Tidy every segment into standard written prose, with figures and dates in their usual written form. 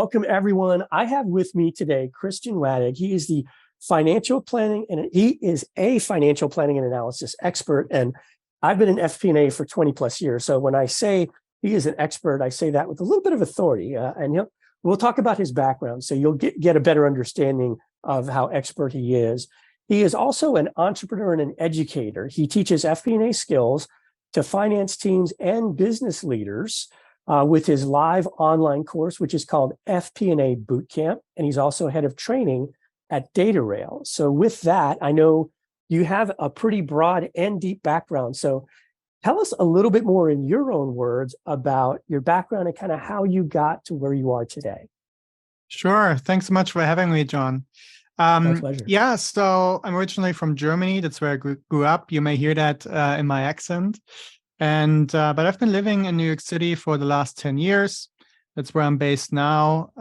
welcome everyone. I have with me today Christian Wattig. He is a financial planning and analysis expert. And I've been in FP&A for 20 plus years. So when I say he is an expert, I say that with a little bit of authority. We'll talk about his background so you'll get a better understanding of how expert he is. He is also an entrepreneur and an educator. He teaches FP&A skills to finance teams and business leaders with his live online course, which is called FP&A Bootcamp. And he's also head of training at DataRail. So with that, I know you have a pretty broad and deep background. So tell us a little bit more in your own words about your background and kind of how you got to where you are today. Sure. Thanks so much for having me, John. My pleasure. Yeah, so I'm originally from Germany. That's where I grew up. You may hear that in my accent. But I've been living in New York City for the last 10 years. That's where I'm based now.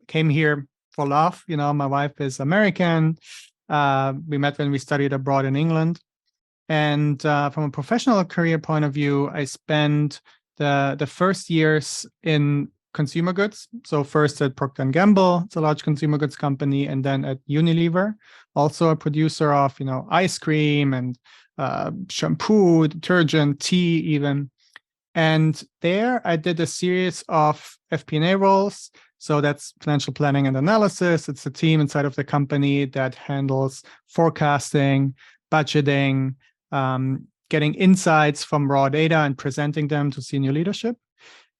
Came here for love. You know, my wife is American. We met when we studied abroad in England. And from a professional career point of view, I spent the first years in consumer goods. So first at Procter & Gamble, it's a large consumer goods company, and then at Unilever, also a producer of, ice cream and shampoo, detergent, tea even. And there I did a series of FP&A roles. So that's financial planning and analysis. It's a team inside of the company that handles forecasting, budgeting, getting insights from raw data and presenting them to senior leadership.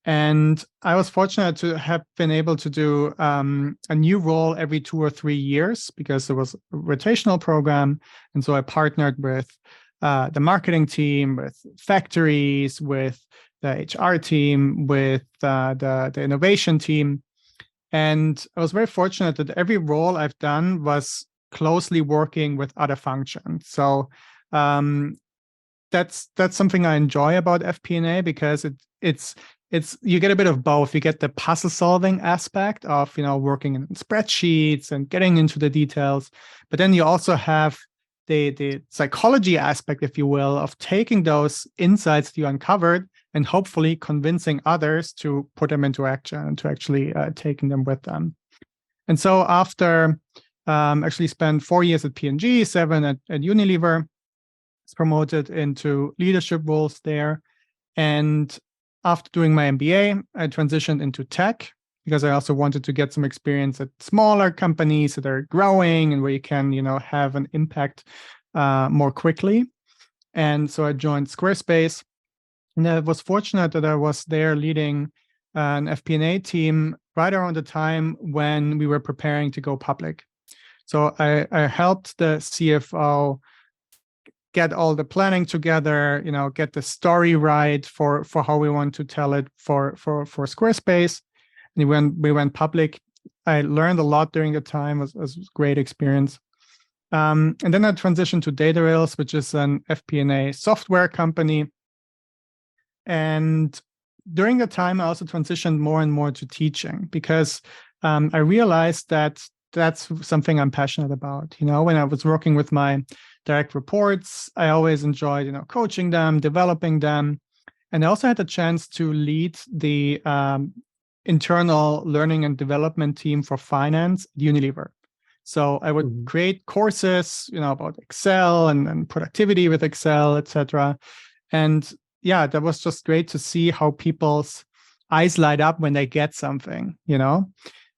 And I was fortunate to have been able to do a new role every 2 or 3 years because there was a rotational program. And so I partnered with the marketing team, with factories, with the HR team, with the innovation team. And I was very fortunate that every role I've done was closely working with other functions. So that's something I enjoy about FP&A because it's you get a bit of both. You get the puzzle solving aspect of working in spreadsheets and getting into the details, but then you also have the psychology aspect, if you will, of taking those insights that you uncovered and hopefully convincing others to put them into action and to actually taking them with them. And so after actually spent 4 years at P&G, 7 at Unilever, was promoted into leadership roles there. And after doing my MBA, I transitioned into tech because I also wanted to get some experience at smaller companies that are growing and where you can, have an impact more quickly. And so I joined Squarespace, and I was fortunate that I was there leading an FP&A team right around the time when we were preparing to go public. So I helped the CFO get all the planning together, get the story right for how we want to tell it for Squarespace. And when we went public, I learned a lot during the time. It was a great experience. And then I transitioned to DataRail, which is an FP&A software company. And during the time, I also transitioned more and more to teaching because I realized that that's something I'm passionate about. When I was working with my direct reports, I always enjoyed, coaching them, developing them. And I also had the chance to lead the internal learning and development team for finance at Unilever. So I would create courses, about Excel and productivity with Excel, etc. And yeah, that was just great to see how people's eyes light up when they get something,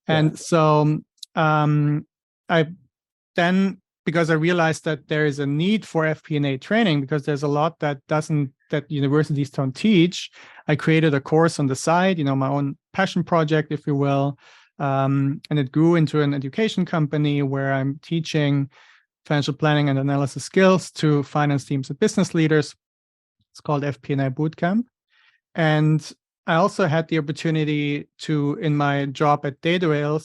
And so I then, because I realized that there is a need for FP&A training because there's a lot that universities don't teach, I created a course on the side, my own passion project, if you will. And it grew into an education company where I'm teaching financial planning and analysis skills to finance teams and business leaders. It's called FP&A Bootcamp. And I also had the opportunity to, in my job at DataRail,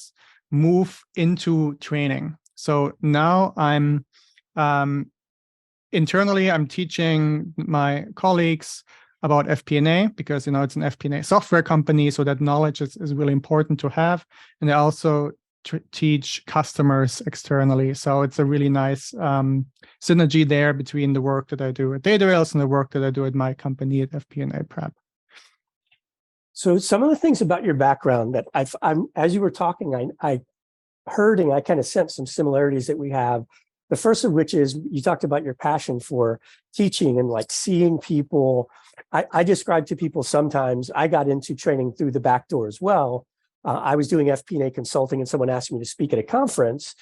move into training. So now I'm internally, I'm teaching my colleagues about FP&A because, it's an FP&A software company. So that knowledge is really important to have. And I also teach customers externally. So it's a really nice synergy there between the work that I do at DataRail and the work that I do at my company at FP&A Prep. So some of the things about your background that I'm as you were talking, I heard and I kind of sensed some similarities that we have. The first of which is you talked about your passion for teaching and like seeing people. I describe to people sometimes I got into training through the back door as well. I was doing FP&A consulting and someone asked me to speak at a conference.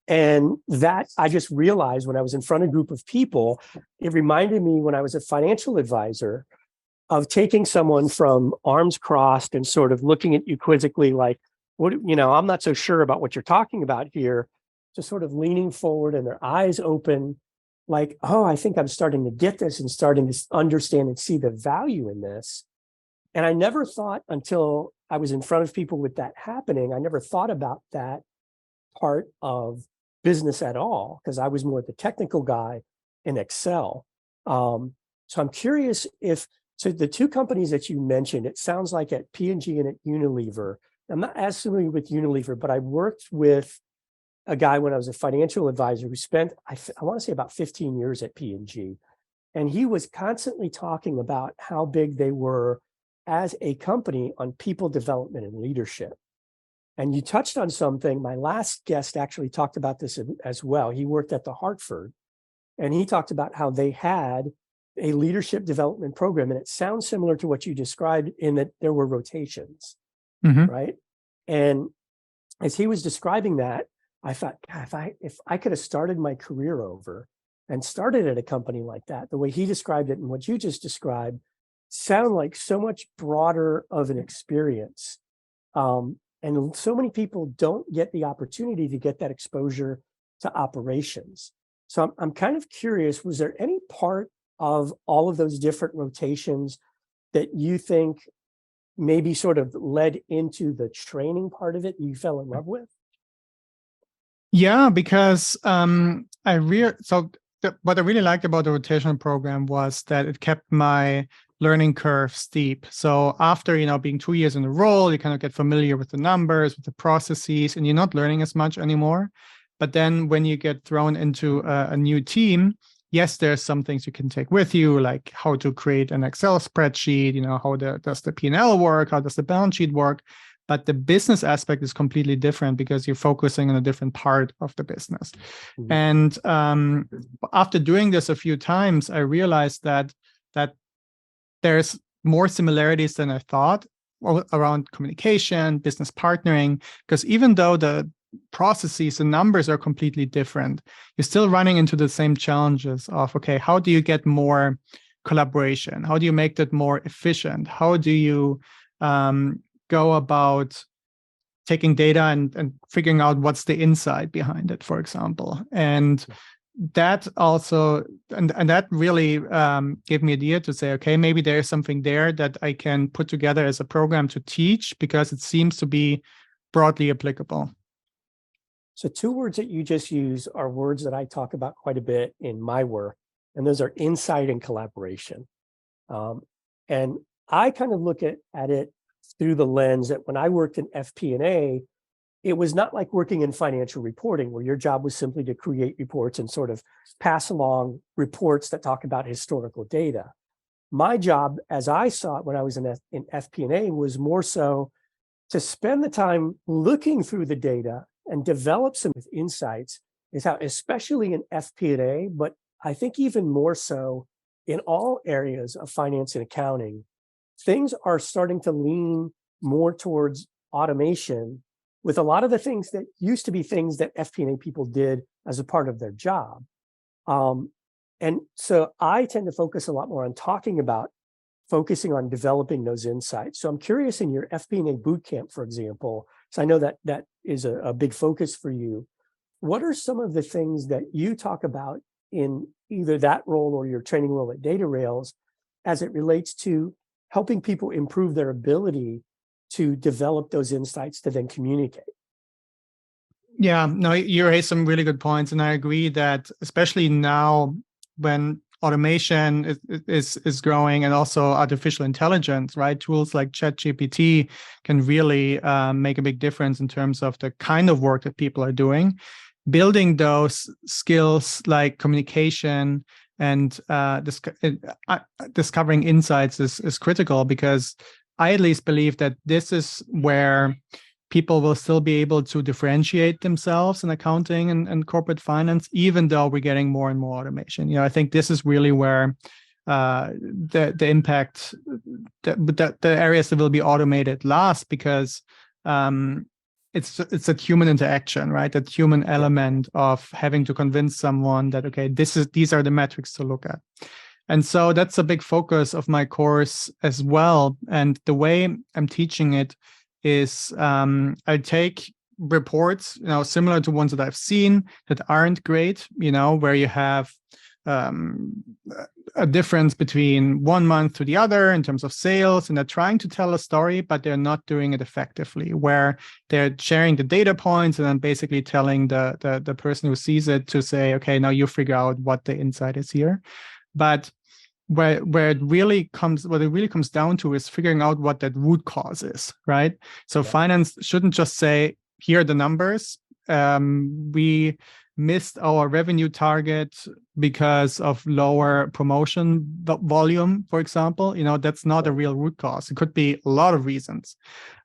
And that I just realized when I was in front of a group of people, it reminded me when I was a financial advisor of taking someone from arms crossed and sort of looking at you quizzically like, what, I'm not so sure about what you're talking about here, to sort of leaning forward and their eyes open, like, oh, I think I'm starting to get this and starting to understand and see the value in this. And I never thought until I was in front of people with that happening, I never thought about that part of business at all, because I was more the technical guy in Excel. So I'm curious so the two companies that you mentioned, it sounds like at P&G and at Unilever. I'm not as familiar with Unilever, but I worked with a guy when I was a financial advisor who spent, I want to say about 15 years at P&G. And he was constantly talking about how big they were as a company on people development and leadership. And you touched on something. My last guest actually talked about this as well. He worked at the Hartford, and he talked about how they had a leadership development program. And it sounds similar to what you described in that there were rotations, right? And as he was describing that, I thought, God, if I could have started my career over and started at a company like that, the way he described it and what you just described sound like so much broader of an experience. And so many people don't get the opportunity to get that exposure to operations. So I'm kind of curious, was there any part of all of those different rotations that you think maybe sort of led into the training part of it you fell in love with? Yeah, because what I really liked about the rotational program was that it kept my learning curve steep. So after, being 2 years in the role, you kind of get familiar with the numbers, with the processes, and you're not learning as much anymore. But then when you get thrown into a new team, yes, there's some things you can take with you, like how to create an Excel spreadsheet, how does the P&L work, how does the balance sheet work? But the business aspect is completely different because you're focusing on a different part of the business. Mm-hmm. And after doing this a few times, I realized that there's more similarities than I thought around communication, business partnering, because even though the processes and numbers are completely different, you're still running into the same challenges of, okay, how do you get more collaboration? How do you make that more efficient? How do you go about taking data and figuring out what's the insight behind it, for example? And that also, and that really gave me an idea to say, okay, maybe there is something there that I can put together as a program to teach, because it seems to be broadly applicable. So two words that you just use are words that I talk about quite a bit in my work, and those are insight and collaboration. And I kind of look at it through the lens that when I worked in FP&A, it was not like working in financial reporting where your job was simply to create reports and sort of pass along reports that talk about historical data. My job, as I saw it when I was in FP&A, was more so to spend the time looking through the data and develop some insights, is how, especially in FP&A, but I think even more so in all areas of finance and accounting, things are starting to lean more towards automation, with a lot of the things that used to be things that FP&A people did as a part of their job. And so I tend to focus a lot more on talking about focusing on developing those insights. So I'm curious, in your FP&A Bootcamp, for example, so I know that that is a big focus for you. What are some of the things that you talk about in either that role or your training role at Data Rails as it relates to helping people improve their ability to develop those insights to then communicate? Yeah, no, you raised some really good points. And I agree that especially now when automation is growing, and also artificial intelligence, right? Tools like ChatGPT can really make a big difference in terms of the kind of work that people are doing. Building those skills like communication and discovering insights is critical, because I at least believe that this is where people will still be able to differentiate themselves in accounting and corporate finance, even though we're getting more and more automation. I think this is really where the impact, the areas that will be automated last, because it's a human interaction, right? That human element of having to convince someone that, okay, these are the metrics to look at. And so that's a big focus of my course as well. And the way I'm teaching it is I take reports, similar to ones that I've seen that aren't great, where you have a difference between 1 month to the other in terms of sales, and they're trying to tell a story, but they're not doing it effectively, where they're sharing the data points and then basically telling the person who sees it to say, okay, now you figure out what the insight is here. But where it really comes down to is figuring out what that root cause is, right? So finance shouldn't just say, here are the numbers. We missed our revenue target because of lower promotion volume, for example. That's not a real root cause. It could be a lot of reasons.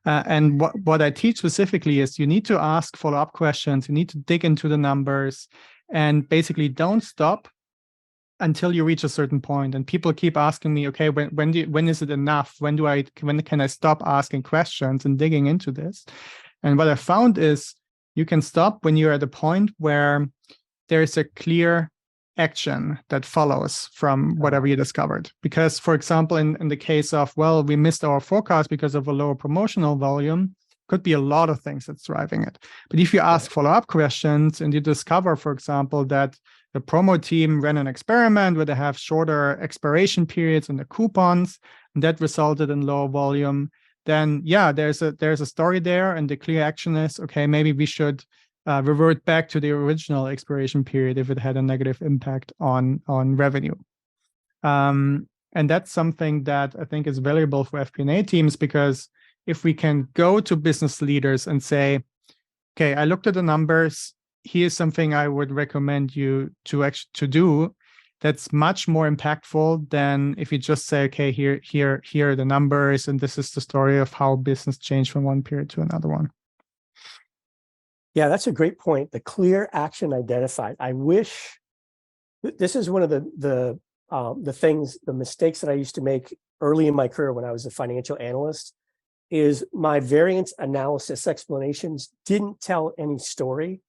And what I teach specifically is you need to ask follow-up questions. You need to dig into the numbers, and basically don't stop until you reach a certain point. And people keep asking me, okay, when is it enough? When can I stop asking questions and digging into this? And what I found is you can stop when you're at a point where there's a clear action that follows from whatever you discovered. Because, for example, in the case of, we missed our forecast because of a lower promotional volume, could be a lot of things that's driving it. But if you ask follow-up questions and you discover, for example, that the promo team ran an experiment where they have shorter expiration periods on the coupons, and that resulted in lower volume, then there's a story there, and the clear action is, okay, maybe we should revert back to the original expiration period if it had a negative impact on revenue. And that's something that I think is valuable for FP&A teams, because if we can go to business leaders and say, okay, I looked at the numbers, here's something I would recommend you to do, that's much more impactful than if you just say, okay, here are the numbers, and this is the story of how business changed from one period to another one. Yeah, that's a great point. The clear action identified. I wish this is one of the mistakes that I used to make early in my career when I was a financial analyst, is my variance analysis explanations didn't tell any story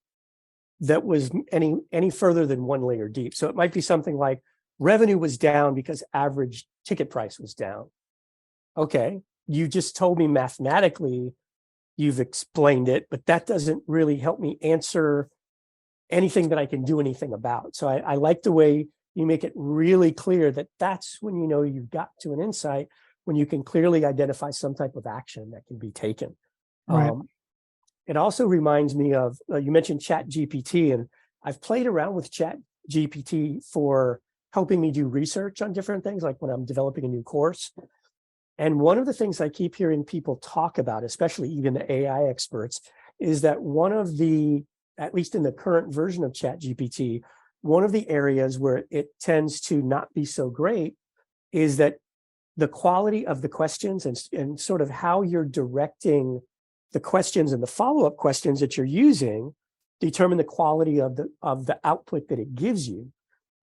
that was any further than one layer deep. So it might be something like revenue was down because average ticket price was down. Okay, you just told me mathematically, you've explained it, but that doesn't really help me answer anything that I can do anything about. So I like the way you make it really clear that that's when you know you've got to an insight, when you can clearly identify some type of action that can be taken. Right. It also reminds me of, you mentioned Chat GPT, and I've played around with Chat GPT for helping me do research on different things, like when I'm developing a new course. And one of the things I keep hearing people talk about, especially even the AI experts, is that one of the, at least in the current version of Chat GPT, one of the areas where it tends to not be so great is that the quality of the questions and sort of how you're directing the questions and the follow-up questions that you're using determine the quality of the output that it gives you.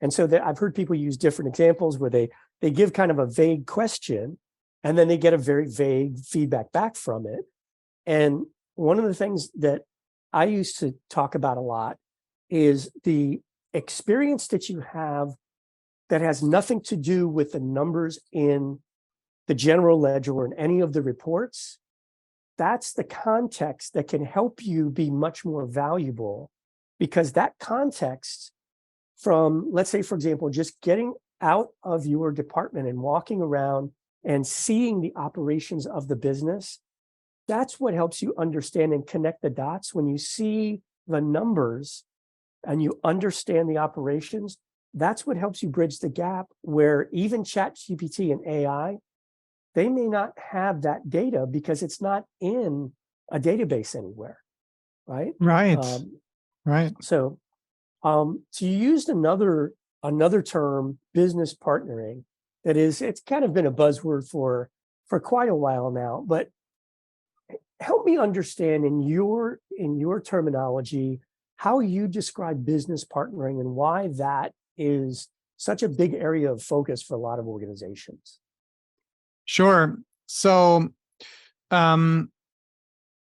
And so that I've heard people use different examples where they give kind of a vague question, and then they get a very vague feedback back from it. And one of the things that I used to talk about a lot is the experience that you have that has nothing to do with the numbers in the general ledger or in any of the reports. That's the context that can help you be much more valuable, because that context from, let's say, for example, just getting out of your department and walking around and seeing the operations of the business, that's what helps you understand and connect the dots. When you see the numbers and you understand the operations, that's what helps you bridge the gap where even ChatGPT and AI, they may not have that data because it's not in a database anywhere, right? Right. So you used another term, business partnering, that is, it's kind of been a buzzword for for quite a while now, but help me understand in your terminology how you describe business partnering and why that is such a big area of focus for a lot of organizations. Sure. So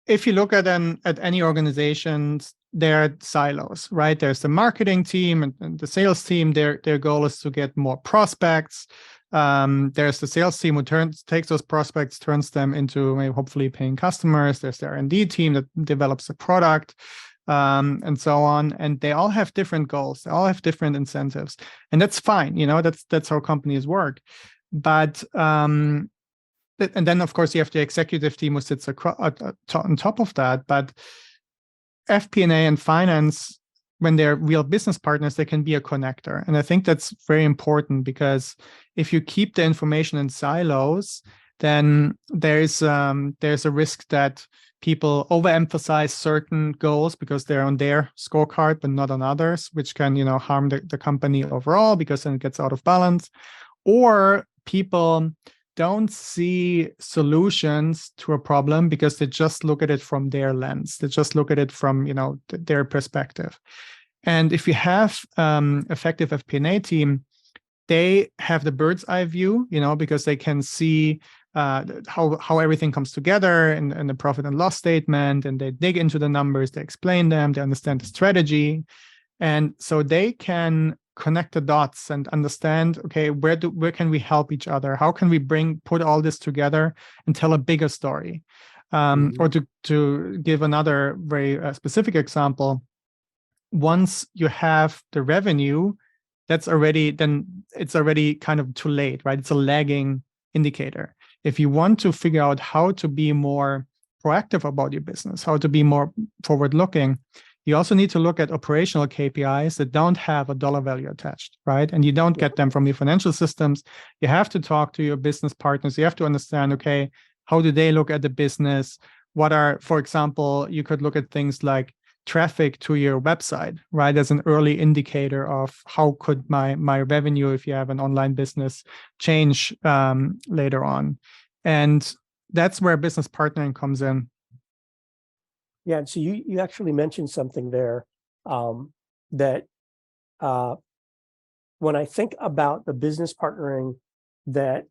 if you look at any organizations, there are silos, right? There's the marketing team and the sales team. Their goal is to get more prospects. There's the sales team who takes those prospects, turns them into maybe hopefully paying customers. There's the R&D team that develops the product, and so on. And they all have different goals. They all have different incentives, and that's fine. That's how companies work. But and then, of course, you have the executive team who sits on top of that. But FP&A and finance, when they're real business partners, they can be a connector. And I think that's very important, because if you keep the information in silos, then there's a risk that people overemphasize certain goals because they're on their scorecard but not on others, which can harm the company overall, because then it gets out of balance. Or people don't see solutions to a problem because they just look at it from their lens. They just look at it from their perspective. And if you have effective FP&A team, they have the bird's eye view, because they can see how everything comes together in the profit and loss statement, and they dig into the numbers, they explain them, they understand the strategy, and so they can connect the dots and understand, okay, where can we help each other? How can we put all this together and tell a bigger story? Or to give another very specific example, once you have the revenue, it's already kind of too late, right? It's a lagging indicator. If you want to figure out how to be more proactive about your business, how to be more forward-looking, you also need to look at operational KPIs that don't have a dollar value attached, right? And you don't get them from your financial systems. You have to talk to your business partners. You have to understand, okay, how do they look at the business? For example, you could look at things like traffic to your website, right, as an early indicator of how could my revenue, if you have an online business, change later on. And that's where business partnering comes in. Yeah, and so you actually mentioned something there that when I think about the business partnering that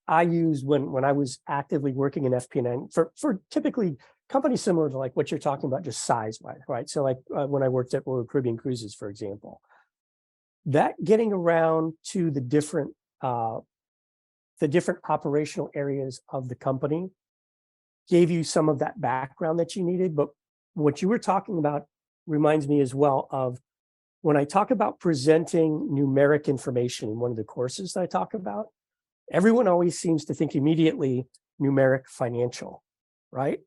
I used when I was actively working in FP&A for typically companies similar to like what you're talking about, just size-wise, right? So like when I worked at Royal Caribbean Cruises, for example, that getting around to the different operational areas of the company gave you some of that background that you needed. But what you were talking about reminds me as well of when I talk about presenting numeric information in one of the courses that I talk about, everyone always seems to think immediately numeric financial, right?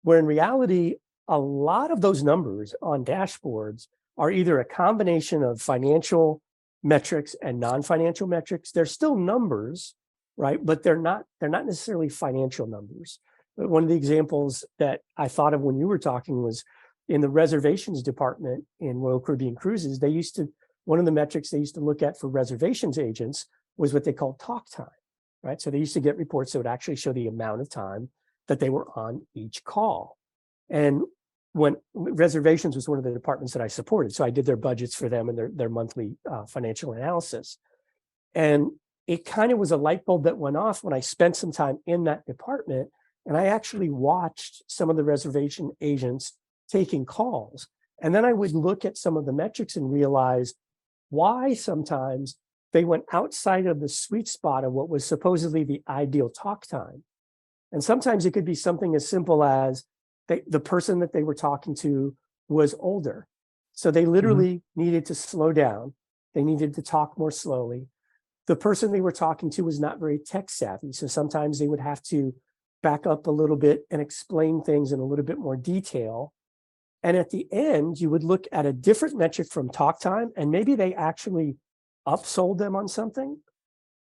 Where in reality, a lot of those numbers on dashboards are either a combination of financial metrics and non-financial metrics. They're still numbers, right? But they're not necessarily financial numbers. But one of the examples that I thought of when you were talking was in the reservations department in Royal Caribbean Cruises. One of the metrics they used to look at for reservations agents was what they called talk time, right? So they used to get reports that would actually show the amount of time that they were on each call. And when reservations was one of the departments that I supported, so I did their budgets for them and their monthly financial analysis. And it kind of was a light bulb that went off when I spent some time in that department. And I actually watched some of the reservation agents taking calls. And then I would look at some of the metrics and realize why sometimes they went outside of the sweet spot of what was supposedly the ideal talk time. And sometimes it could be something as simple as the person that they were talking to was older. So they literally needed to slow down. They needed to talk more slowly. The person they were talking to was not very tech savvy. So sometimes they would have to back up a little bit and explain things in a little bit more detail. And at the end, you would look at a different metric from talk time, and maybe they actually upsold them on something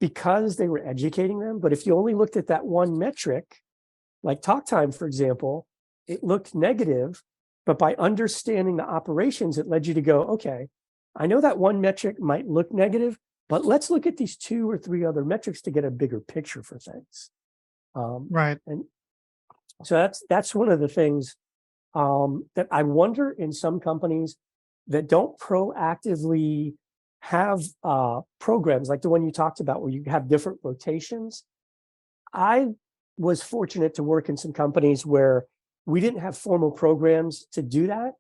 because they were educating them. But if you only looked at that one metric, like talk time, for example, it looked negative, but by understanding the operations, it led you to go, okay, I know that one metric might look negative, but let's look at these 2 or 3 other metrics to get a bigger picture for things. Right. And so that's one of the things that I wonder in some companies that don't proactively have programs like the one you talked about where you have different rotations. I was fortunate to work in some companies where we didn't have formal programs to do that.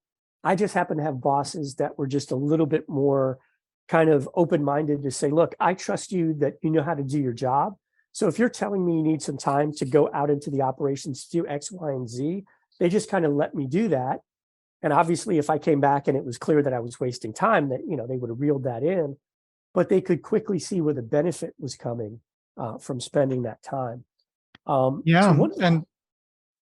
I just happened to have bosses that were just a little bit more kind of open-minded to say, look, I trust you that you know how to do your job. So if you're telling me you need some time to go out into the operations to do X, Y, and Z, they just kind of let me do that. And obviously, if I came back and it was clear that I was wasting time, that they would have reeled that in, but they could quickly see where the benefit was coming from spending that time. So Yeah. one, go And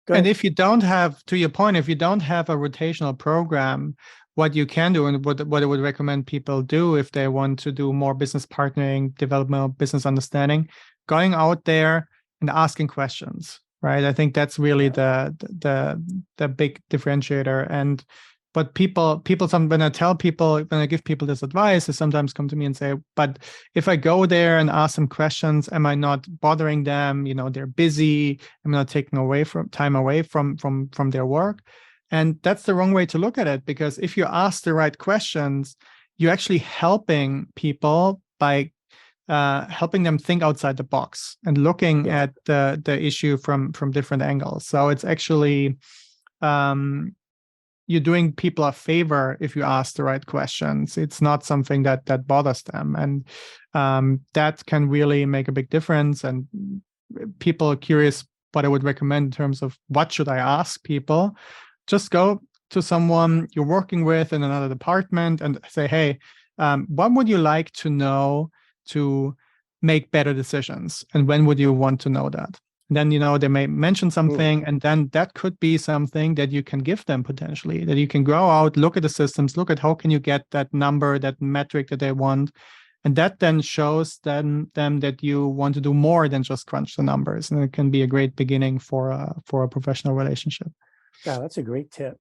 ahead. if you don't have, to your point, if you don't have a rotational program, what you can do and what I would recommend people do if they want to do more business partnering, development, business understanding, going out there and asking questions, right? I think that's really the big differentiator. And but when I give people this advice, they sometimes come to me and say, but if I go there and ask them questions, am I not bothering them? They're busy. I'm not taking time away from their work. And that's the wrong way to look at it, because if you ask the right questions, you're actually helping people by helping them think outside the box and looking Yeah. at the issue from different angles. So it's actually you're doing people a favor if you ask the right questions. It's not something that bothers them, and that can really make a big difference. And people are curious what I would recommend in terms of what should I ask people. Just go to someone you're working with in another department and say, hey, what would you like to know to make better decisions? And when would you want to know that? And then, they may mention something, and then that could be something that you can give them potentially, that you can go out, look at the systems, look at how can you get that number, that metric that they want. And that then shows them that you want to do more than just crunch the numbers. And it can be a great beginning for a professional relationship. Yeah, that's a great tip.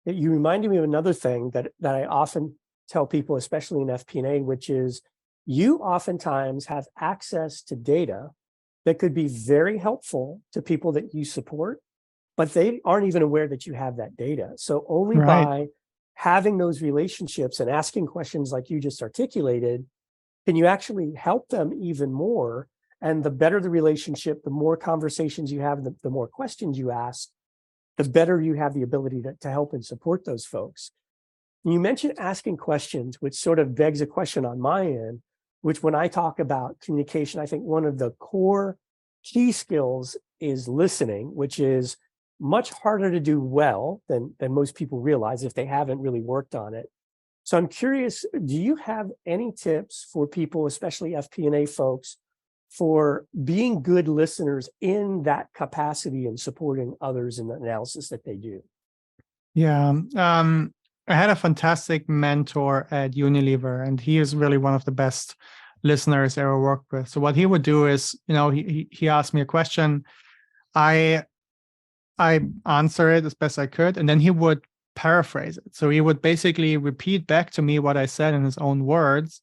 You reminded me of another thing that I often tell people, especially in FP&A, which is you oftentimes have access to data that could be very helpful to people that you support, but they aren't even aware that you have that data. So only Right. by having those relationships and asking questions like you just articulated, can you actually help them even more. And the better the relationship, the more conversations you have, the more questions you ask, the better you have the ability to help and support those folks. You mentioned asking questions, which sort of begs a question on my end, which when I talk about communication, I think one of the core key skills is listening, which is much harder to do well than most people realize if they haven't really worked on it. So I'm curious, do you have any tips for people, especially FP&A folks, for being good listeners in that capacity and supporting others in the analysis that they do? Yeah. I had a fantastic mentor at Unilever, and he is really one of the best listeners I ever worked with. So what he would do is, he asked me a question. I answer it as best I could, and then he would paraphrase it. So he would basically repeat back to me what I said in his own words.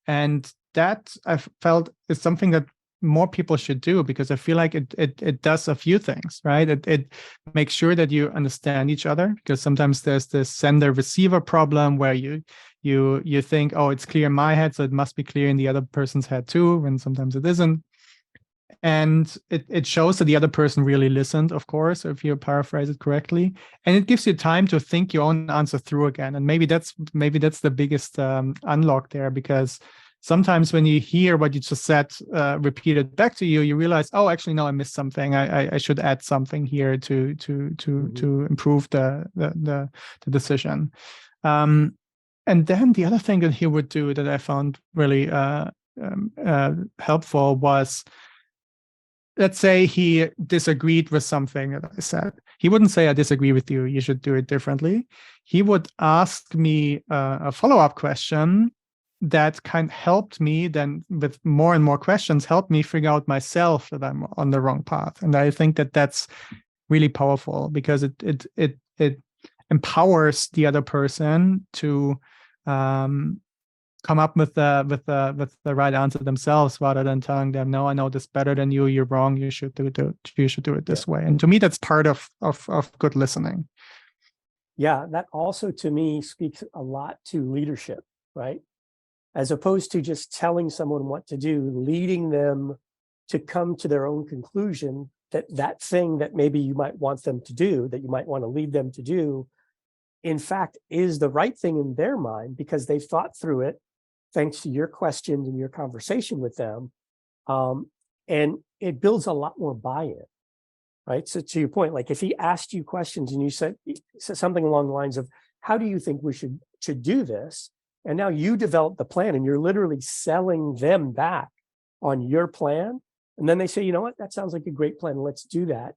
And that I felt is something that more people should do, because I feel like it does a few things, right? It makes sure that you understand each other, because sometimes there's this sender receiver problem where you think, oh, it's clear in my head, so it must be clear in the other person's head too, when sometimes it isn't. And it shows that the other person really listened, of course, if you paraphrase it correctly, and it gives you time to think your own answer through again. And maybe that's the biggest unlock there, because sometimes when you hear what you just said repeated back to you, you realize, oh, actually, no, I missed something. I should add something here to improve the decision. And then the other thing that he would do that I found really helpful was, let's say he disagreed with something that I said. He wouldn't say, I disagree with you, you should do it differently. He would ask me a follow-up question that kind of helped me then, with more and more questions, helped me figure out myself that I'm on the wrong path. And I think that that's really powerful, because it empowers the other person to come up with the right answer themselves, rather than telling them, no, I know this better than you, you're wrong, you should do it this way. And to me, that's part of good listening. Yeah, that also to me speaks a lot to leadership, right? As opposed to just telling someone what to do, leading them to come to their own conclusion that thing that maybe you might want them to do, that you might want to lead them to do, in fact, is the right thing in their mind because they've thought through it thanks to your questions and your conversation with them. And it builds a lot more buy-in, right? So to your point, like if he asked you questions and you said something along the lines of, how do you think we should do this? And now you develop the plan and you're literally selling them back on your plan. And then they say, you know what, that sounds like a great plan. Let's do that.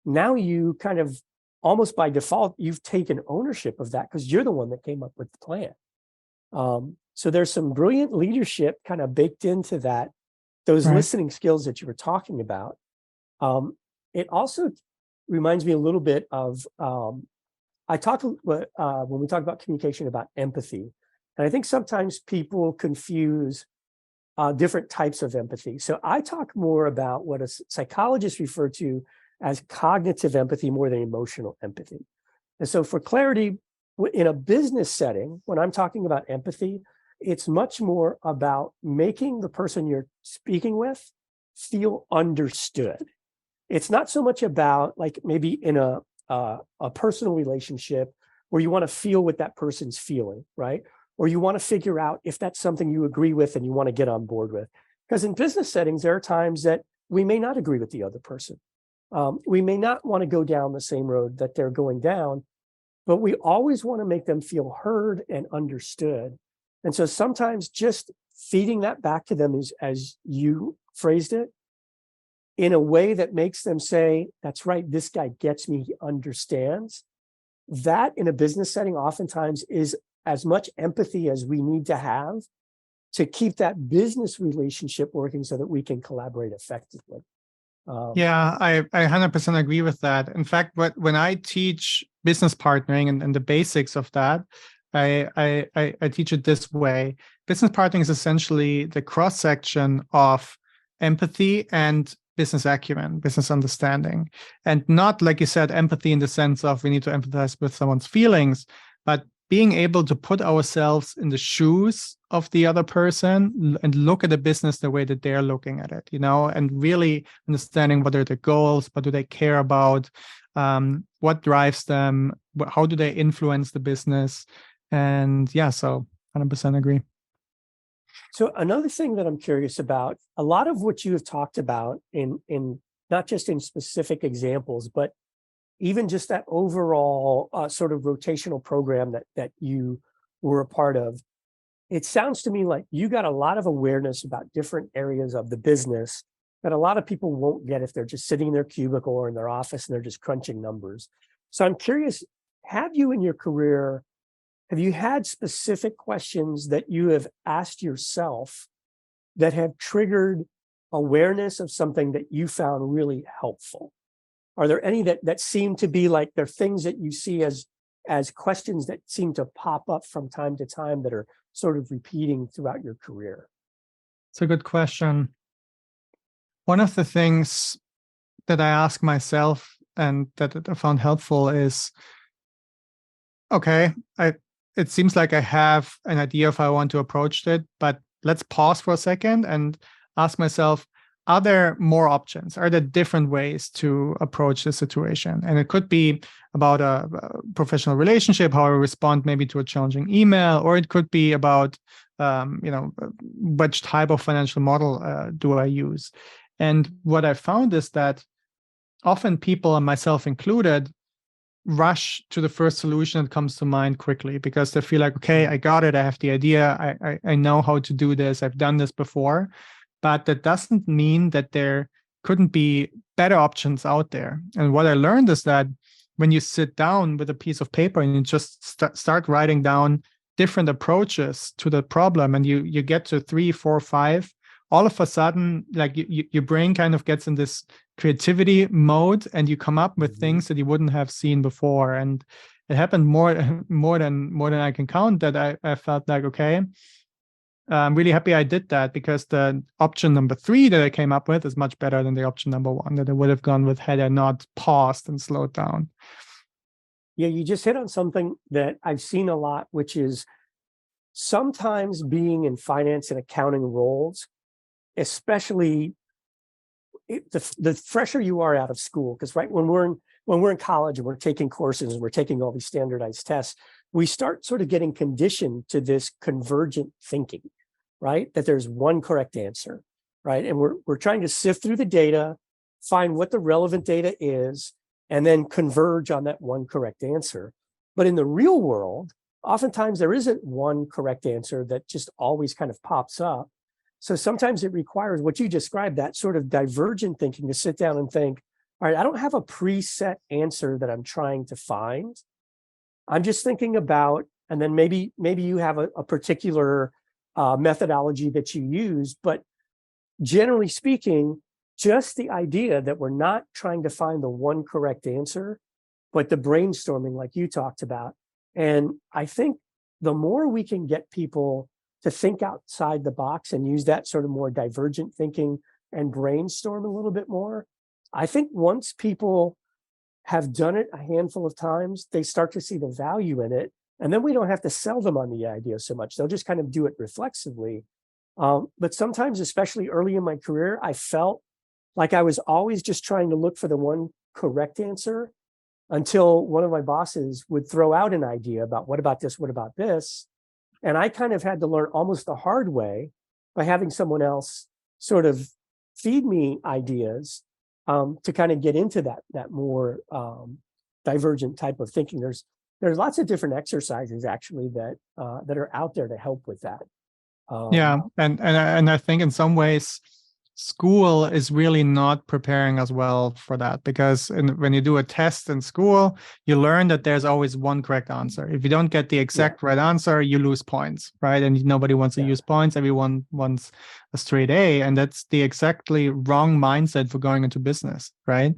Now you kind of almost by default, you've taken ownership of that because you're the one that came up with the plan. So there's some brilliant leadership kind of baked into that, those Right. listening skills that you were talking about. It also reminds me a little bit of, I talked when we talk about communication about empathy. And I think sometimes people confuse different types of empathy. So I talk more about what a psychologist refer to as cognitive empathy more than emotional empathy. And so for clarity, in a business setting, when I'm talking about empathy, it's much more about making the person you're speaking with feel understood. It's not so much about like maybe in a personal relationship where you want to feel what that person's feeling, right? Or you want to figure out if that's something you agree with and you want to get on board with. Because in business settings, there are times that we may not agree with the other person. We may not want to go down the same road that they're going down, but we always want to make them feel heard and understood. And so sometimes just feeding that back to them is, as you phrased it, in a way that makes them say, that's right, this guy gets me, he understands. That in a business setting oftentimes is as much empathy as we need to have to keep that business relationship working so that we can collaborate effectively. Yeah, I 100% agree with that. In fact, when I teach business partnering and the basics of that, I teach it this way. Business partnering is essentially the cross-section of empathy and business acumen, business understanding. And not, like you said, empathy in the sense of we need to empathize with someone's feelings, but being able to put ourselves in the shoes of the other person and look at the business the way that they're looking at it, and really understanding what are their goals, what do they care about, what drives them, how do they influence the business. And yeah, so 100% agree. So another thing that I'm curious about, a lot of what you have talked about in not just in specific examples, but even just that overall sort of rotational program that you were a part of, it sounds to me like you got a lot of awareness about different areas of the business that a lot of people won't get if they're just sitting in their cubicle or in their office and they're just crunching numbers. So I'm curious, have you in your career, have you had specific questions that you have asked yourself that have triggered awareness of something that you found really helpful? Are there any that seem to be like they're things that you see as questions that seem to pop up from time to time that are sort of repeating throughout your career? It's a good question. One of the things that I ask myself and that I found helpful is, okay, it seems like I have an idea of how I want to approach it, but let's pause for a second and ask myself, are there more options? Are there different ways to approach the situation? And it could be about a professional relationship, how I respond maybe to a challenging email, or it could be about, which type of financial model do I use? And what I found is that often people, and myself included, rush to the first solution that comes to mind quickly because they feel like, okay, I got it. I have the idea. I know how to do this. I've done this before. But that doesn't mean that there couldn't be better options out there. And what I learned is that when you sit down with a piece of paper and you just start writing down different approaches to the problem, and you get to 3, 4, 5, all of a sudden, like your brain kind of gets in this creativity mode, and you come up with things that you wouldn't have seen before. And it happened more than I can count, that I felt like, okay, I'm really happy I did that, because the option number 3 that I came up with is much better than the option number 1 that I would have gone with had I not paused and slowed down. Yeah, you just hit on something that I've seen a lot, which is sometimes being in finance and accounting roles, especially the fresher you are out of school, because right when we're in college and we're taking courses and we're taking all these standardized tests, we start sort of getting conditioned to this convergent thinking, right? That there's one correct answer, right? And we're trying to sift through the data, find what the relevant data is, and then converge on that one correct answer. But in the real world, oftentimes there isn't one correct answer that just always kind of pops up. So sometimes it requires what you described, that sort of divergent thinking, to sit down and think, all right, I don't have a preset answer that I'm trying to find. I'm just thinking about, and then maybe you have a particular methodology that you use, but generally speaking, just the idea that we're not trying to find the one correct answer, but the brainstorming like you talked about. And I think the more we can get people to think outside the box and use that sort of more divergent thinking and brainstorm a little bit more, I think once people have done it a handful of times, they start to see the value in it. And then we don't have to sell them on the idea so much. They'll just kind of do it reflexively. But sometimes, especially early in my career, I felt like I was always just trying to look for the one correct answer, until one of my bosses would throw out an idea about what about this, what about this? And I kind of had to learn almost the hard way by having someone else sort of feed me ideas to kind of get into that more divergent type of thinking. There's lots of different exercises actually that are out there to help with that. Yeah, and I think in some ways school is really not preparing us well for that, because when you do a test in school, you learn that there's always one correct answer. If you don't get the exact right answer, you lose points, right? And nobody wants to use points. Everyone wants a straight A, and that's the exactly wrong mindset for going into business, right?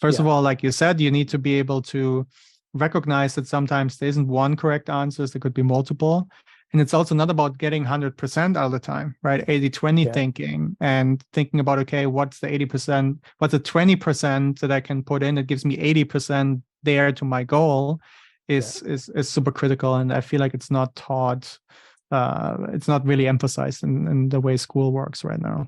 First of all, like you said, you need to be able to recognize that sometimes there isn't one correct answer, there could be multiple. And it's also not about getting 100% all the time, right? 80-20 thinking, and thinking about, okay, what's the 80%, what's the 20% that I can put in that gives me 80% there to my goal is super critical. And I feel like it's not taught, it's not really emphasized in the way school works right now.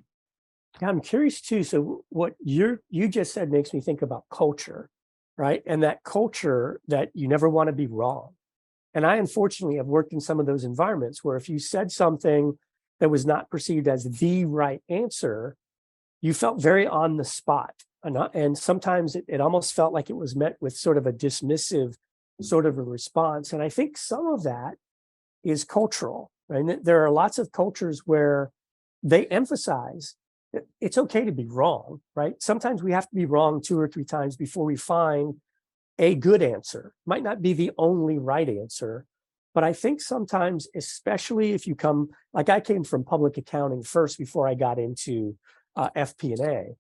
Yeah, I'm curious too. So what you just said makes me think about culture, right? And that culture that you never want to be wrong. And I, unfortunately, have worked in some of those environments where if you said something that was not perceived as the right answer, you felt very on the spot. And sometimes it almost felt like it was met with sort of a dismissive sort of a response. And I think some of that is cultural, right? And there are lots of cultures where they emphasize that it's okay to be wrong, right? Sometimes we have to be wrong 2 or 3 times before we find a good answer. Might not be the only right answer, but I think sometimes, especially if you come, like I came from public accounting first before I got into FP&A,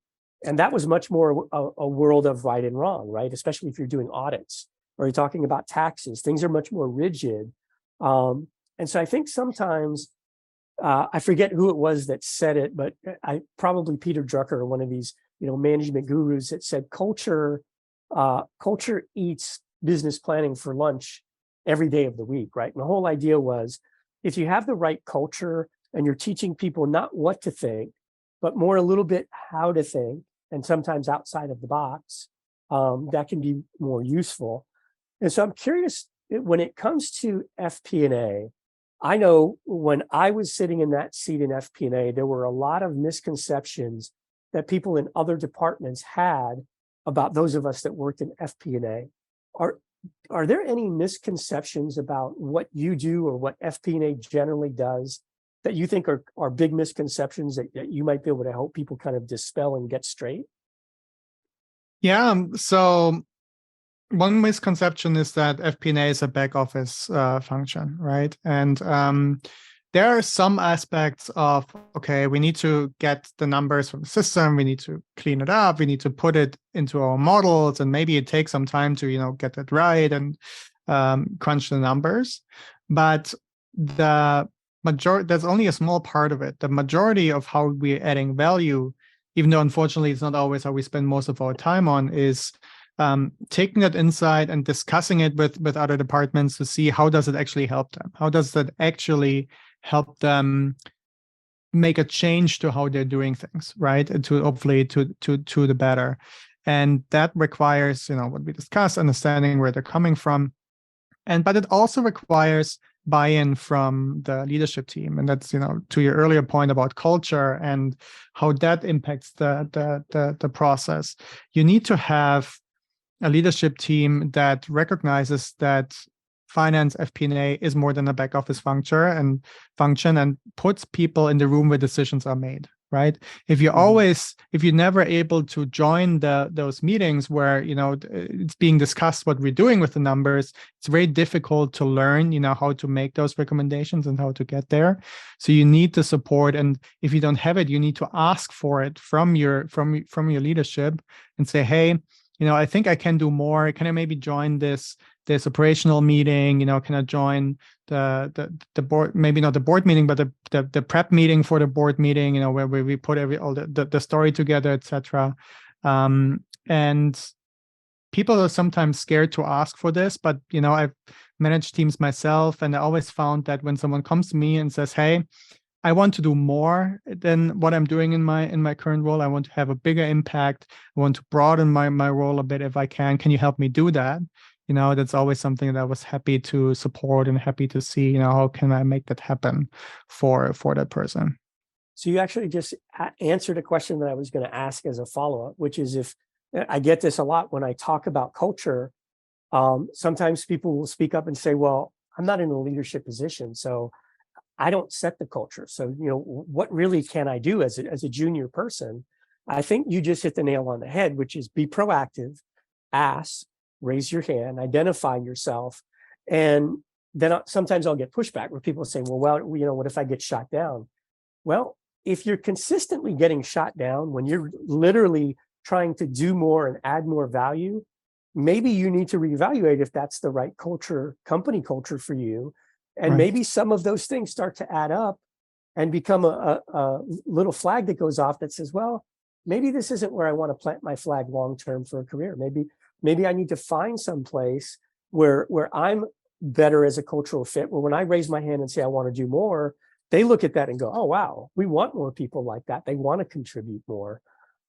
and that was much more a world of right and wrong, right? Especially if you're doing audits or you're talking about taxes, things are much more rigid. And so I think sometimes, I forget who it was that said it, but probably Peter Drucker, one of these management gurus, that said culture eats business planning for lunch every day of the week, right? And the whole idea was, if you have the right culture and you're teaching people not what to think, but more a little bit how to think, and sometimes outside of the box, that can be more useful. And so I'm curious, when it comes to FP&A, I know when I was sitting in that seat in FP&A, there were a lot of misconceptions that people in other departments had about those of us that worked in FP&A. Are there any misconceptions about what you do or what FP&A generally does that you think are big misconceptions that you might be able to help people kind of dispel and get straight? Yeah, so one misconception is that FP&A is a back office function, right? And there are some aspects of, okay, we need to get the numbers from the system, we need to clean it up, we need to put it into our models, and maybe it takes some time to, get that right and crunch the numbers. But the that's only a small part of it. The majority of how we're adding value, even though unfortunately it's not always how we spend most of our time on, is taking that insight and discussing it with other departments to see how does it actually help them? How does that actually help them make a change to how they're doing things, right? And to hopefully to the better. And that requires, what we discussed, understanding where they're coming from. But it also requires buy-in from the leadership team. And that's, to your earlier point about culture and how that impacts the process. You need to have a leadership team that recognizes that finance FP&A is more than a back office function and puts people in the room where decisions are made, right? If you're never able to join those meetings where it's being discussed what we're doing with the numbers, it's very difficult to learn how to make those recommendations and how to get there. So you need the support, and if you don't have it, you need to ask for it from your leadership and say, hey, I think I can do more. Can I maybe join this operational meeting? Can I join the board? Maybe not the board meeting, but the prep meeting for the board meeting. Where we put all the story together, etc. And people are sometimes scared to ask for this, but I've managed teams myself, and I always found that when someone comes to me and says, "Hey, I want to do more than what I'm doing in my current role. I want to have a bigger impact. I want to broaden my role a bit if I can. Can you help me do that?" That's always something that I was happy to support and happy to see, how can I make that happen for that person. So you actually just answered a question that I was going to ask as a follow-up, which is, if I get this a lot when I talk about culture, sometimes people will speak up and say, well, I'm not in a leadership position, so I don't set the culture. So, what really can I do as a junior person? I think you just hit the nail on the head, which is be proactive, ask, raise your hand, identify yourself. And then sometimes I'll get pushback where people say, well, what if I get shot down? Well, if you're consistently getting shot down when you're literally trying to do more and add more value, maybe you need to reevaluate if that's the right company culture for you. And Right. maybe some of those things start to add up and become a little flag that goes off that says, well, maybe this isn't where I want to plant my flag long-term for a career. Maybe I need to find some place where I'm better as a cultural fit, where when I raise my hand and say I want to do more, they look at that and go, oh, wow, we want more people like that. They want to contribute more.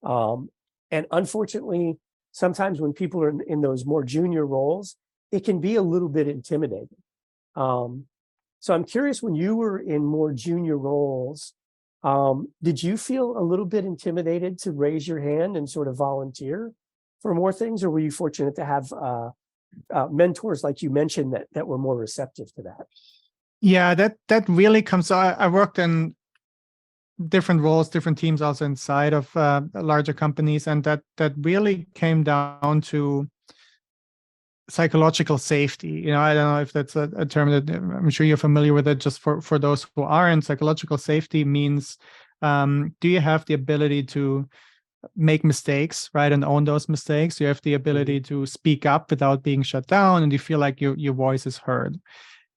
And unfortunately, sometimes when people are in those more junior roles, it can be a little bit intimidating. So I'm curious, when you were in more junior roles, did you feel a little bit intimidated to raise your hand and sort of volunteer for more things, or were you fortunate to have mentors, like you mentioned, that were more receptive to that? Yeah, that really comes. I worked in different roles, different teams, also inside of larger companies, and that really came down to psychological safety. I don't know if that's a term that I'm sure you're familiar with it. Just for those who aren't, psychological safety means, do you have the ability to make mistakes, right, and own those mistakes? You have the ability to speak up without being shut down, and you feel like your voice is heard.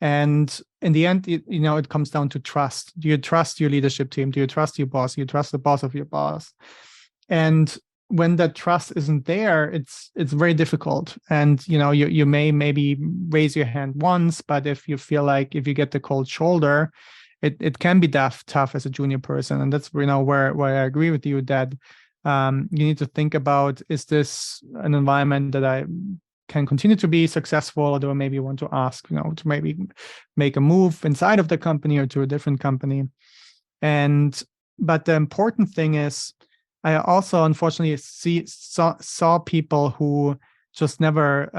And in the end, it comes down to trust. Do you trust your leadership team? Do you trust your boss? Do you trust the boss of your boss? And when that trust isn't there, it's very difficult. And you may maybe raise your hand once, but if you feel like, if you get the cold shoulder, it can be tough as a junior person. And that's where I agree with you that you need to think about, is this an environment that I can continue to be successful, or do I maybe want to ask, to maybe make a move inside of the company or to a different company? But the important thing is, I also unfortunately saw people who just never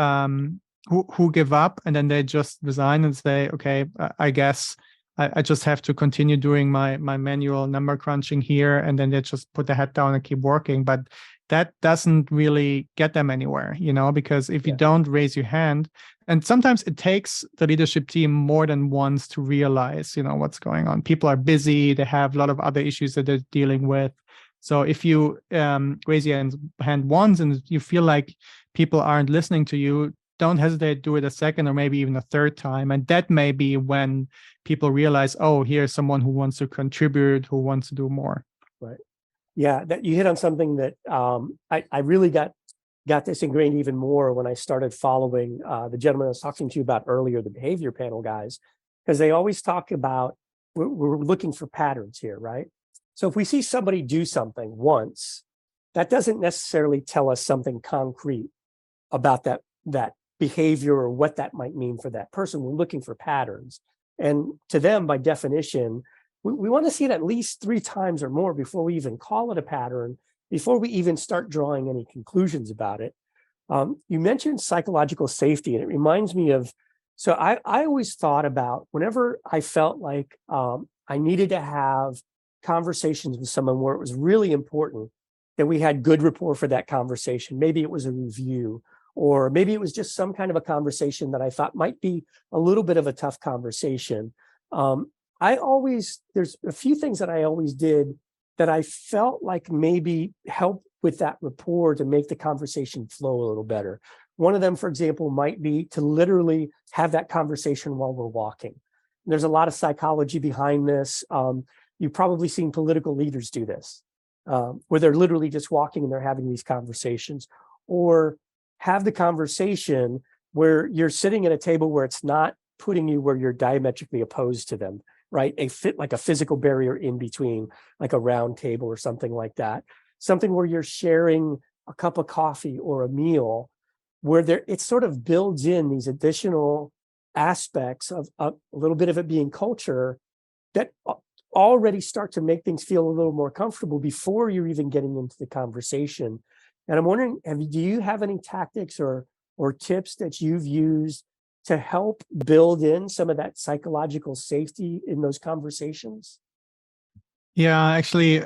who give up, and then they just resign and say, okay, I guess I just have to continue doing my manual number crunching here, and then they just put the head down and keep working. But that doesn't really get them anywhere, because if you don't raise your hand, and sometimes it takes the leadership team more than once to realize, what's going on. People are busy, they have a lot of other issues that they're dealing with. So if you raise your hand once and you feel like people aren't listening to you, don't hesitate to do it a second or maybe even a third time. And that may be when people realize, oh, here's someone who wants to contribute, who wants to do more. Right. Yeah, that you hit on something that I really got this ingrained even more when I started following the gentleman I was talking to you about earlier, the behavior panel guys, because they always talk about we're looking for patterns here, right? So if we see somebody do something once, that doesn't necessarily tell us something concrete about that behavior or what that might mean for that person. We're looking for patterns. And to them, by definition, we want to see it at least 3 times or more before we even call it a pattern, before we even start drawing any conclusions about it. You mentioned psychological safety, and it reminds me of, so I always thought about whenever I felt like I needed to have conversations with someone where it was really important that we had good rapport for that conversation. Maybe it was a review, or maybe it was just some kind of a conversation that I thought might be a little bit of a tough conversation. There's a few things that I always did that I felt like maybe helped with that rapport to make the conversation flow a little better. One of them, for example, might be to literally have that conversation while we're walking. There's a lot of psychology behind this. You've probably seen political leaders do this, where they're literally just walking and they're having these conversations, or have the conversation where you're sitting at a table where it's not putting you where you're diametrically opposed to them, right? Like a physical barrier in between, like a round table or something like that. Something where you're sharing a cup of coffee or a meal, where it sort of builds in these additional aspects of a little bit of it being culture that already start to make things feel a little more comfortable before you're even getting into the conversation. And I'm wondering, do you have any tactics or tips that you've used to help build in some of that psychological safety in those conversations? Yeah, actually,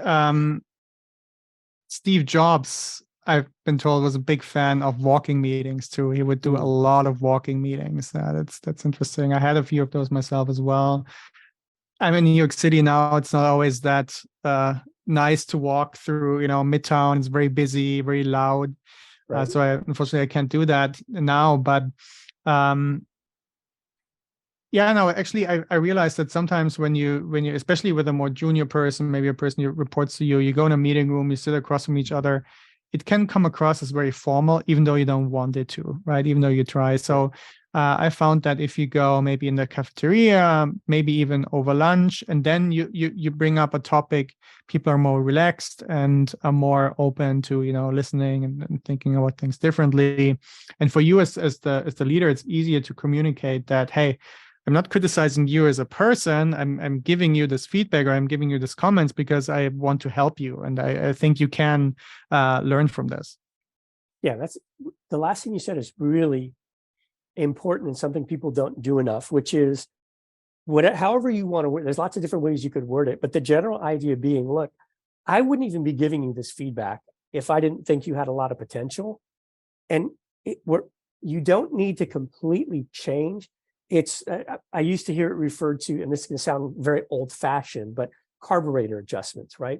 Steve Jobs, I've been told, was a big fan of walking meetings too. He would do a lot of walking meetings. That's interesting. I had a few of those myself as well. I'm in New York City now. It's not always that nice to walk through, Midtown. It's very busy, very loud. Right. So unfortunately, I can't do that now. But yeah, no, actually, I realized that sometimes when you, especially with a more junior person, maybe a person who reports to you, you go in a meeting room, you sit across from each other, it can come across as very formal, even though you don't want it to, right? Even though you try. So I found that if you go maybe in the cafeteria, maybe even over lunch, and then you bring up a topic, people are more relaxed and are more open to, listening and thinking about things differently. And for you as the leader, it's easier to communicate that, hey, I'm not criticizing you as a person. I'm giving you this feedback, or I'm giving you this comments because I want to help you, and I think you can learn from this. Yeah, that's the last thing you said is really important and something people don't do enough, which is however you want to word. There's lots of different ways you could word it, but the general idea being, look, I wouldn't even be giving you this feedback if I didn't think you had a lot of potential, and you don't need to completely change. It's I used to hear it referred to, and this is going to sound very old-fashioned, but carburetor adjustments, right?